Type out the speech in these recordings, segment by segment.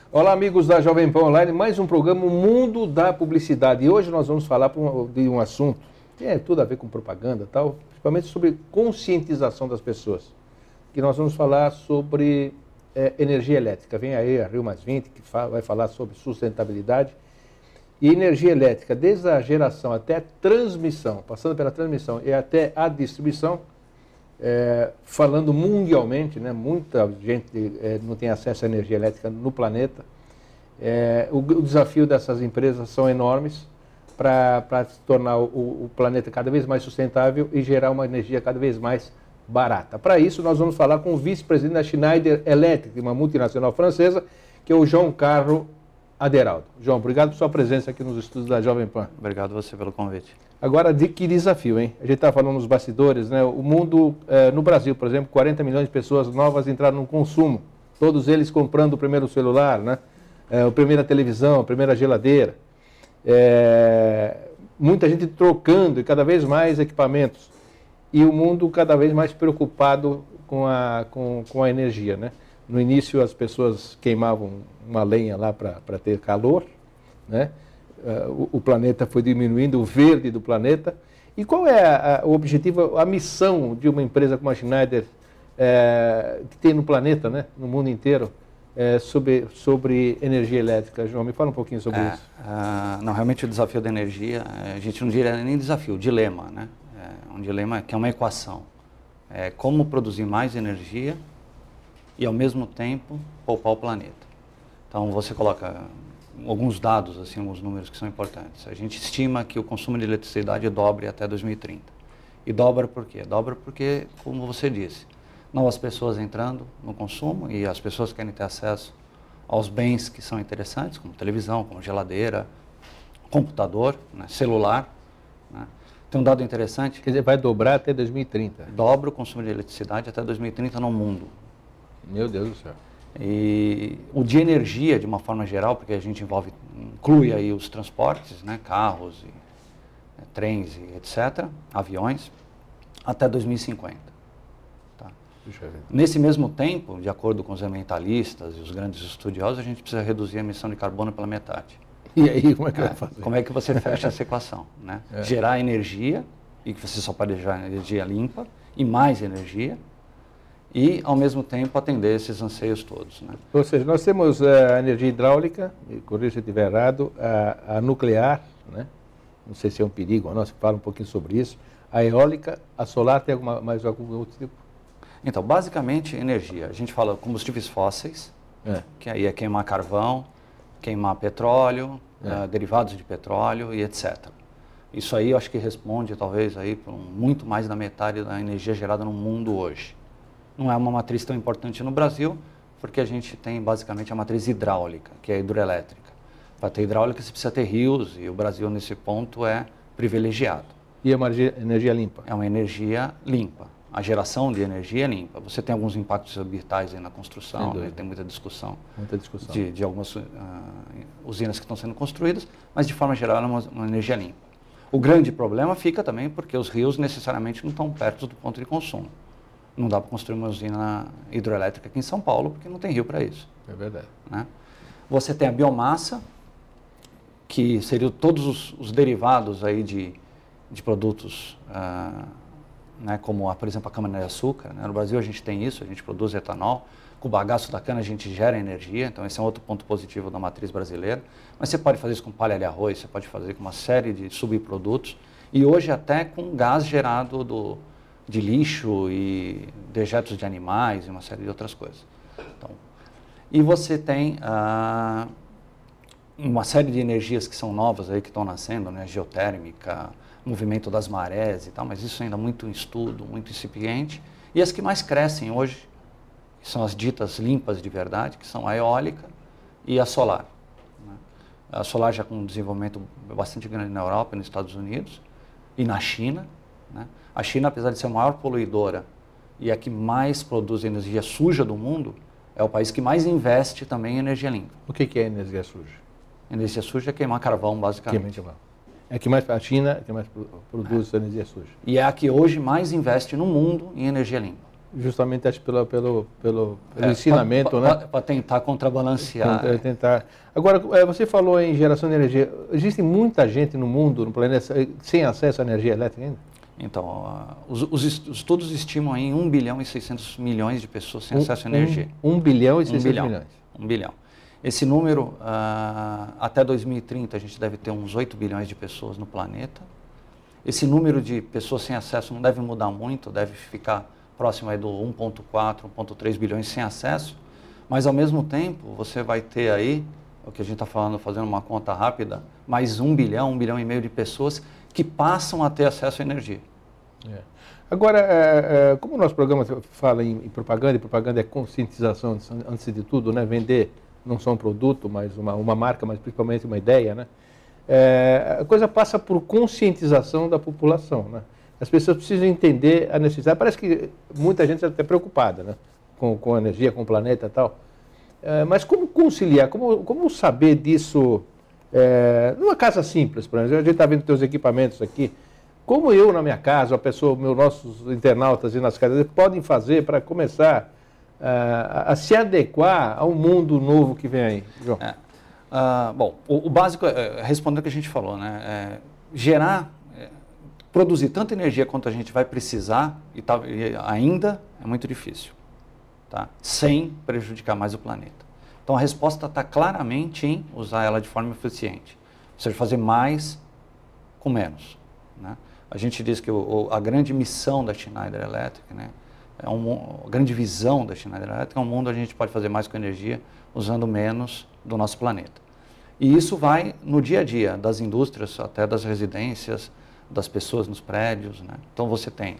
Olá, amigos da Jovem Pan Online, mais um programa O Mundo da Publicidade. E hoje nós vamos falar de um assunto que tem tudo a ver com propaganda e tal, principalmente sobre conscientização das pessoas. Que nós vamos falar sobre energia elétrica. Vem aí a Rio +20, que vai falar sobre sustentabilidade. E energia elétrica, desde a geração até a transmissão, passando pela transmissão e até a distribuição, falando mundialmente, né, muita gente não tem acesso à energia elétrica no planeta. O desafio dessas empresas são enormes para tornar o planeta cada vez mais sustentável e gerar uma energia cada vez mais barata. Para isso, nós vamos falar com o vice-presidente da Schneider Electric, uma multinacional francesa, que é o João Carlo Aderaldo. João, obrigado por sua presença aqui nos estúdios da Jovem Pan. Obrigado a você pelo convite. Agora, de que desafio, hein? A gente está falando nos bastidores, né? O mundo, no Brasil, por exemplo, 40 milhões de pessoas novas entraram no consumo. Todos eles comprando o primeiro celular, né? A primeira televisão, a primeira geladeira. Muita gente trocando e cada vez mais equipamentos. E o mundo cada vez mais preocupado com a energia, né? No início, as pessoas queimavam uma lenha lá para ter calor, né? O planeta foi diminuindo, o verde do planeta. E qual é o objetivo, a missão de uma empresa como a Schneider, que tem no planeta, né, no mundo inteiro, sobre energia elétrica? João, me fala um pouquinho sobre isso. Não, realmente o desafio da energia, a gente não diria nem desafio, o dilema, né? Um dilema que é uma equação. Como produzir mais energia e, ao mesmo tempo, poupar o planeta. Então, você coloca alguns dados, assim, alguns números que são importantes. A gente estima que o consumo de eletricidade dobre até 2030. E dobra por quê? Dobra porque, como você disse, novas pessoas entrando no consumo e as pessoas querem ter acesso aos bens que são interessantes, como televisão, como geladeira, computador, né, celular. Né. Tem um dado interessante. Quer dizer, vai dobrar até 2030. Dobra o consumo de eletricidade até 2030 no mundo. Meu Deus do céu. E o de energia, de uma forma geral, porque a gente inclui aí os transportes, né, carros, trens, e etc., aviões, até 2050. Tá? Nesse mesmo tempo, de acordo com os ambientalistas e os grandes estudiosos, a gente precisa reduzir a emissão de carbono pela metade. E aí, como é que vai fazer? Como é que você fecha essa equação? Né? Gerar energia, e que você só pode gerar energia limpa, e mais energia, e, ao mesmo tempo, atender esses anseios todos. Né? Ou seja, nós temos a energia hidráulica, corrija se eu estiver errado, a nuclear, né? Não sei se é um perigo ou não, você fala um pouquinho sobre isso, a eólica, a solar, tem mais algum outro tipo? Então, basicamente, energia. A gente fala combustíveis fósseis, que aí é queimar carvão, queimar petróleo, derivados de petróleo e etc. Isso aí eu acho que responde, talvez, aí, por muito mais da metade da energia gerada no mundo hoje. Não é uma matriz tão importante no Brasil, porque a gente tem basicamente a matriz hidráulica, que é a hidroelétrica. Para ter hidráulica você precisa ter rios, e o Brasil nesse ponto é privilegiado. E é uma energia limpa? É uma energia limpa. A geração de energia é limpa. Você tem alguns impactos ambientais aí na construção, né? Tem muita discussão. De algumas usinas que estão sendo construídas, mas de forma geral é uma energia limpa. O grande problema fica também porque os rios necessariamente não estão perto do ponto de consumo. Não dá para construir uma usina hidroelétrica aqui em São Paulo, porque não tem rio para isso. É verdade. Né? Você tem a biomassa, que seriam todos os derivados aí de produtos, né, como, por exemplo, a cana-de-açúcar. Né? No Brasil a gente tem isso, a gente produz etanol. Com o bagaço da cana a gente gera energia, então esse é um outro ponto positivo da matriz brasileira. Mas você pode fazer isso com palha de arroz, você pode fazer com uma série de subprodutos. E hoje até com gás gerado de lixo e dejetos de animais e uma série de outras coisas. Então, e você tem uma série de energias que são novas aí, que estão nascendo, né? Geotérmica, movimento das marés e tal, mas isso ainda muito em estudo, muito incipiente. E as que mais crescem hoje, que são as ditas limpas de verdade, que são a eólica e a solar. Né? A solar já com um desenvolvimento bastante grande na Europa e nos Estados Unidos e na China. Né? A China, apesar de ser a maior poluidora e a que mais produz energia suja do mundo, é o país que mais investe também em energia limpa. O que é energia suja? Energia suja é queimar carvão, basicamente. A China que mais produz energia suja. E é a que hoje mais investe no mundo em energia limpa. Justamente acho pelo ensinamento, né? Para tentar contrabalancear. Agora, você falou em geração de energia. Existe muita gente no mundo, no planeta, sem acesso à energia elétrica ainda? Então, os estudos estimam aí 1 bilhão e 600 milhões de pessoas sem acesso à energia. 1 bilhão e 600 milhões. 1 bilhão. Esse número, até 2030, a gente deve ter uns 8 bilhões de pessoas no planeta. Esse número de pessoas sem acesso não deve mudar muito, deve ficar próximo aí do 1,4, 1,3 bilhões sem acesso. Mas, ao mesmo tempo, você vai ter aí, o que a gente está falando, fazendo uma conta rápida, mais 1 bilhão e meio de pessoas que passam a ter acesso à energia. Agora, como o nosso programa fala em propaganda, e propaganda é conscientização, antes de tudo, né? Vender não só um produto, mas uma marca, mas principalmente uma ideia, né? A coisa passa por conscientização da população, né? As pessoas precisam entender a necessidade. Parece que muita gente está até preocupada, né? Com a energia, com o planeta e tal. Mas como conciliar, como saber disso numa casa simples, por exemplo? A gente está vendo teus equipamentos aqui. Como eu, na minha casa, a pessoa, nossos internautas e nas casas, podem fazer para começar a se adequar ao mundo novo que vem aí, João? Bom, o básico é responder o que a gente falou, né? Produzir tanta energia quanto a gente vai precisar e ainda é muito difícil, tá? Sem prejudicar mais o planeta. Então a resposta está claramente em usar ela de forma eficiente, ou seja, fazer mais com menos, né? A gente diz que a grande missão da Schneider Electric, né, a grande visão da Schneider Electric é um mundo onde a gente pode fazer mais com energia usando menos do nosso planeta. E isso vai no dia a dia das indústrias até das residências, das pessoas nos prédios, né? Então você tem,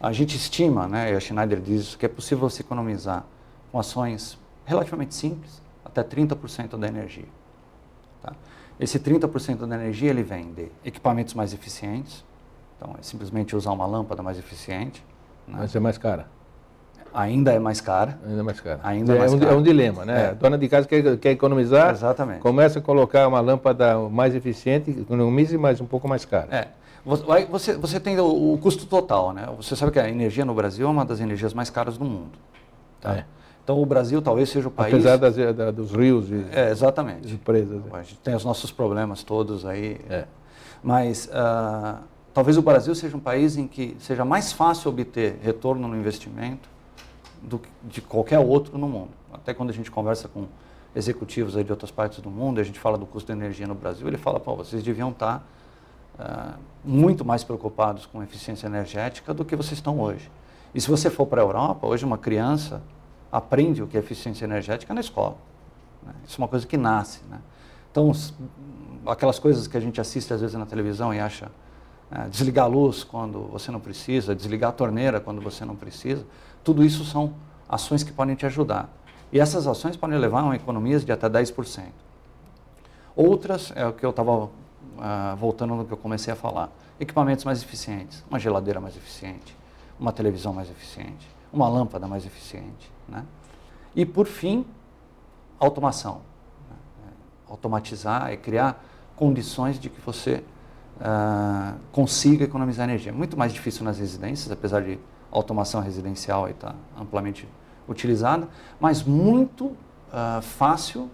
a gente estima, né, e a Schneider diz isso, que é possível se economizar com ações relativamente simples, até 30% da energia. Tá? Esse 30% da energia ele vem de equipamentos mais eficientes, então é simplesmente usar uma lâmpada mais eficiente. Né? Mas é mais cara. Ainda é mais cara. Ainda é mais cara. É um dilema, né? A dona de casa quer economizar, exatamente. Começa a colocar uma lâmpada mais eficiente, economize, mas um pouco mais cara. Você tem o custo total, né? Você sabe que a energia no Brasil é uma das energias mais caras do mundo. Tá? Então o Brasil talvez seja o país... Apesar dos rios e exatamente. Empresas. A gente tem os nossos problemas todos aí. Mas talvez o Brasil seja um país em que seja mais fácil obter retorno no investimento de qualquer outro no mundo. Até quando a gente conversa com executivos aí de outras partes do mundo, e a gente fala do custo da energia no Brasil, ele fala, vocês deviam estar muito mais preocupados com eficiência energética do que vocês estão hoje. E se você for para a Europa, hoje uma criança aprende o que é eficiência energética na escola. Né? Isso é uma coisa que nasce. Né? Então, aquelas coisas que a gente assiste às vezes na televisão e acha desligar a luz quando você não precisa, desligar a torneira quando você não precisa, tudo isso são ações que podem te ajudar. E essas ações podem levar a economias de até 10%. Outras, é o que eu estava voltando no que eu comecei a falar, equipamentos mais eficientes, uma geladeira mais eficiente, uma televisão mais eficiente, uma lâmpada mais eficiente. Né? E, por fim, automação. Né? Automatizar é criar condições de que você consiga economizar energia. Muito mais difícil nas residências, apesar de a automação residencial estar amplamente utilizada, mas muito fácil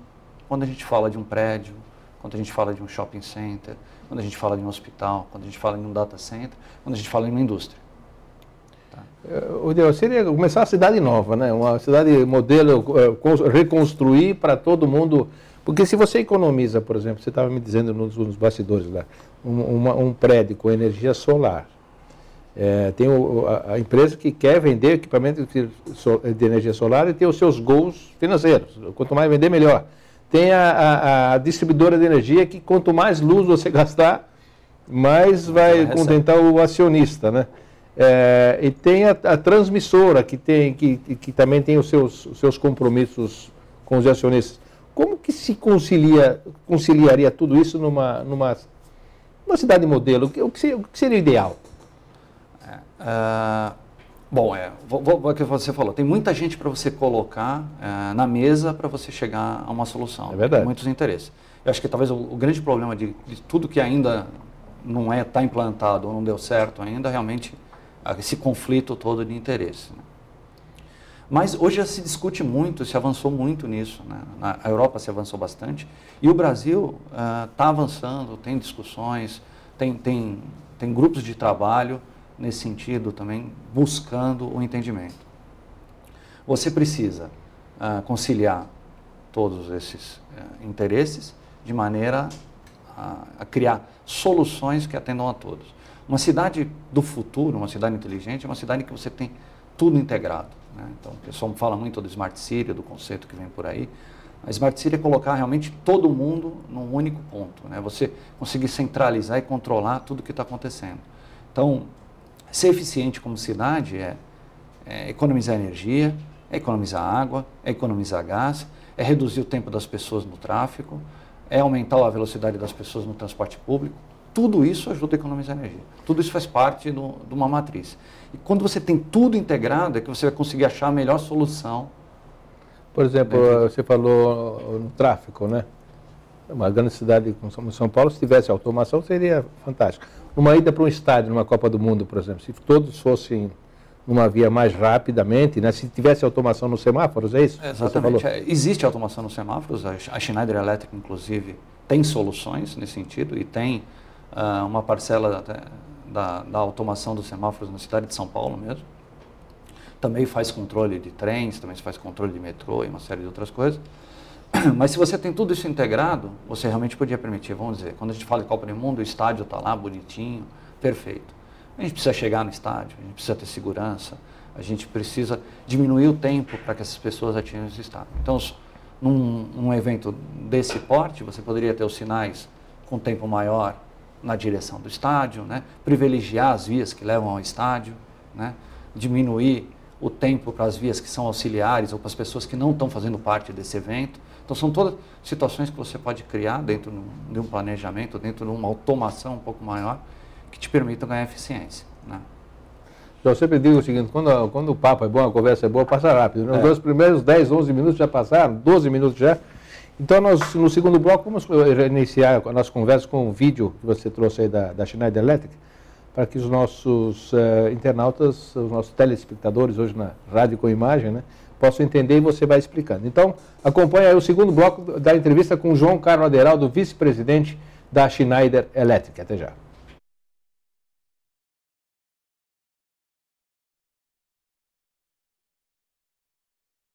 quando a gente fala de um prédio, quando a gente fala de um shopping center, quando a gente fala de um hospital, quando a gente fala de um data center, quando a gente fala em uma indústria. Seria começar uma cidade nova, né? Uma cidade modelo, reconstruir para todo mundo. Porque se você economiza, por exemplo, você estava me dizendo nos bastidores lá, um prédio com energia solar. Tem a empresa que quer vender equipamento de energia solar e tem os seus goals financeiros. Quanto mais vender, melhor. Tem a distribuidora de energia que quanto mais luz você gastar, mais vai contentar o acionista, né? E tem a transmissora que também tem os seus compromissos com os acionistas. Como que se conciliaria tudo isso numa cidade modelo? O que seria ideal? O que você falou, tem muita gente para você colocar na mesa para você chegar a uma solução. É verdade. Tem muitos interesses. Eu acho que talvez o grande problema de tudo que ainda não está implantado ou não deu certo ainda, realmente esse conflito todo de interesse. Né? Mas hoje já se discute muito, se avançou muito nisso. Né? Na Europa se avançou bastante e o Brasil está avançando, tem discussões, tem grupos de trabalho nesse sentido também, buscando o entendimento. Você precisa conciliar todos esses interesses de maneira a criar soluções que atendam a todos. Uma cidade do futuro, uma cidade inteligente, é uma cidade que você tem tudo integrado. Né? Então, o pessoal fala muito do Smart City, do conceito que vem por aí. A Smart City é colocar realmente todo mundo num único ponto. Né? Você conseguir centralizar e controlar tudo o que está acontecendo. Então, ser eficiente como cidade é economizar energia, é economizar água, é economizar gás, é reduzir o tempo das pessoas no tráfego, é aumentar a velocidade das pessoas no transporte público. Tudo isso ajuda a economizar energia. Tudo isso faz parte de uma matriz. E quando você tem tudo integrado, é que você vai conseguir achar a melhor solução. Por exemplo, você falou no tráfego, né? Uma grande cidade como São Paulo, se tivesse automação, seria fantástico. Uma ida para um estádio, numa Copa do Mundo, por exemplo, se todos fossem numa via mais rapidamente, né? Se tivesse automação nos semáforos, é isso? Exatamente. Existe automação nos semáforos, a Schneider Electric, inclusive, tem soluções nesse sentido e tem uma parcela da automação dos semáforos na cidade de São Paulo mesmo. Também faz controle de trens, também faz controle de metrô e uma série de outras coisas. Mas se você tem tudo isso integrado, você realmente podia permitir, vamos dizer, quando a gente fala de Copa do Mundo, o estádio está lá bonitinho, perfeito. A gente precisa chegar no estádio, a gente precisa ter segurança, a gente precisa diminuir o tempo para que essas pessoas atinjam esse estádio. Então, num evento desse porte, você poderia ter os sinais com tempo maior na direção do estádio, né? Privilegiar as vias que levam ao estádio, né? Diminuir o tempo para as vias que são auxiliares ou para as pessoas que não estão fazendo parte desse evento. Então, são todas situações que você pode criar dentro de um planejamento, dentro de uma automação um pouco maior, que te permitam ganhar eficiência. Né? Eu sempre digo o seguinte, quando o papo é bom, a conversa é boa, passa rápido. Nos primeiros 10, 11 minutos já passaram, 12 minutos já. Então, nós, no segundo bloco, vamos iniciar a nossa conversa com um vídeo que você trouxe aí da Schneider Electric, para que os nossos internautas, os nossos telespectadores, hoje na rádio com imagem, né, possam entender e você vai explicando. Então, acompanhe aí o segundo bloco da entrevista com o João Carlos Aderaldo, vice-presidente da Schneider Electric. Até já.